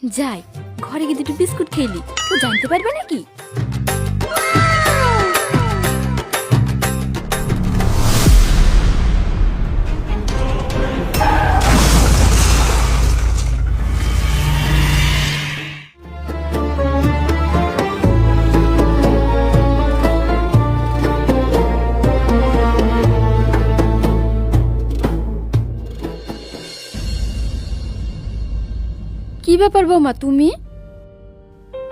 যাই ঘরে গিয়ে দুটো বিস্কুট খেলি, কেউ জানতে পারবে নাকি? কি ব্যাপার বৌমা তুমি?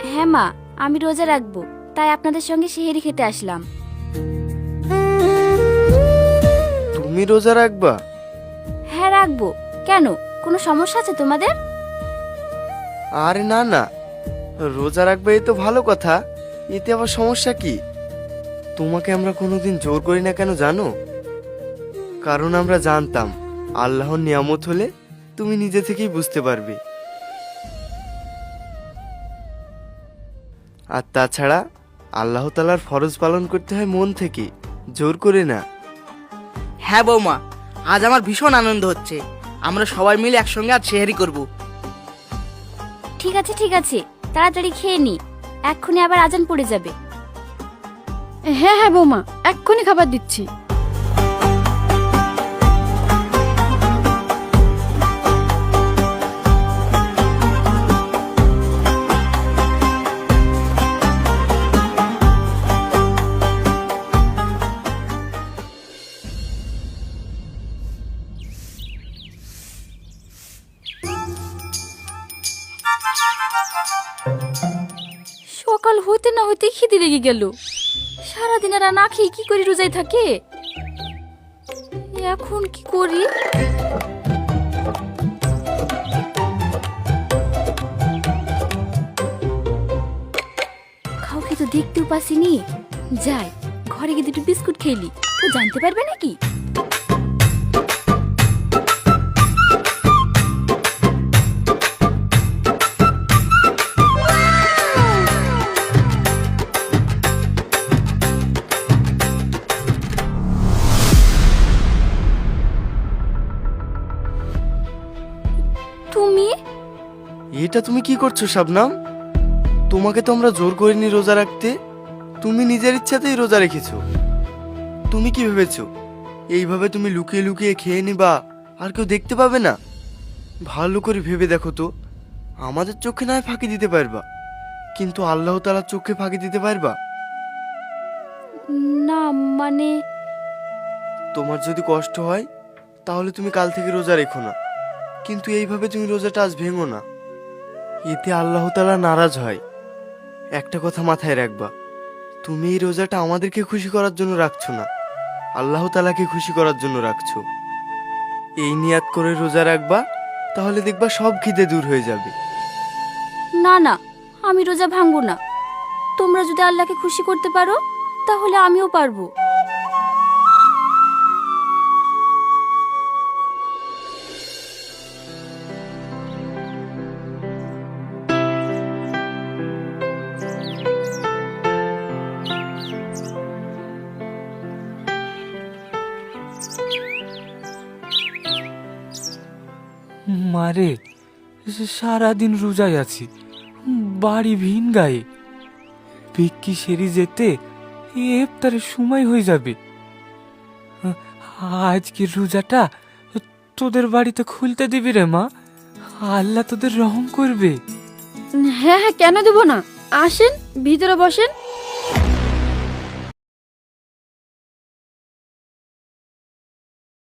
হ্যাঁ মা, আমি রোজা রাখবো, তাই আপনাদের সঙ্গে সেহেরি খেতে আসলাম। তুমি রোজা রাখবা? হ্যাঁ রাখবো। কেন, কোনো সমস্যা আছে তোমাদের? আরে না না, রোজা রাখবে এই তো ভালো কথা, এতে আবার সমস্যা কি? তোমাকে আমরা কোনোদিন জোর করি না কেন জানো? কারণ আমরা জানতাম আল্লাহর নিয়ামত হলে তুমি নিজে থেকেই বুঝতে পারবে। আর তাছাড়া আল্লাহ তাআলার ফরজ পালন করতে হয় মন থেকে, জোর করে না। হ্যাঁ বৌমা, আজ আমার ভীষণ আনন্দ হচ্ছে। আমরা সবাই মিলে একসঙ্গে আজ সেহরি করব। ঠিক আছে ঠিক আছে, তাড়াতাড়ি খেয়ে নি, এক্ষুনি আবার আজান পড়ে যাবে। হ্যাঁ হ্যাঁ বৌমা, এক্ষুনি খাবার দিচ্ছি। সকাল হতে না হতে খিদে লেগে গেল। সারাদিন আর না খেয়ে কি করে রোজায় থাকে? এখন কি করি? কাউকে তো দেখতেও পাসিনি। যাই ঘরে গিয়ে দুটো বিস্কুট খেলি, কেউ জানতে পারবে নাকি? তুমি এটা তুমি কি করছো শাবনাম? তোমাকে তো আমরা জোর করিনি রোজা রাখতে, তুমি নিজের ইচ্ছাতেই রোজা রেখেছো। তুমি কি ভেবেছো এইভাবে তুমি লুকিয়ে লুকিয়ে খেয়ে নিবা আর কেউ দেখতে পাবে না? ভালো করে ভেবে দেখো তো, আমাদের চোখে নয় ফাঁকি দিতে পারবা, কিন্তু আল্লাহ তাআলার চোখে ফাঁকি দিতে পারবা? না মানে তোমার যদি কষ্ট হয় তাহলে তুমি কাল থেকে রোজা রেখো না, কিন্তু এইভাবে তুমি রোজাটা আজ ভেঙো না, এতে আল্লাহ তাআলা নারাজ হয়। একটা কথা মাথায় রাখবা, তুমি এই রোজাটা আমাদেরকে খুশি করার জন্য রাখছো না, আল্লাহ তাআলাকে খুশি করার জন্য রাখছো। এই নিয়াত করে রোজা রাখবা, তাহলে দেখবা সব খিদে দূর হয়ে যাবে। না না, আমি রোজা ভাঙবো না। তোমরা যদি আল্লাহকে খুশি করতে পারো তাহলে আমিও পারবো। মারে, সারাদিন রোজায় আছি, বাড়ি ভিন গায়ে। ভিক্ষি সেরি যেতে ইফতারের সময় হয়ে যাবে। আজকের রোজাটা তোদের বাড়িতে খুলতে দিবি রে মা, আল্লাহ তোদের রহম করবে। হ্যাঁ হ্যাঁ, কেন দেবো না? আসেন ভিতরে বসেন।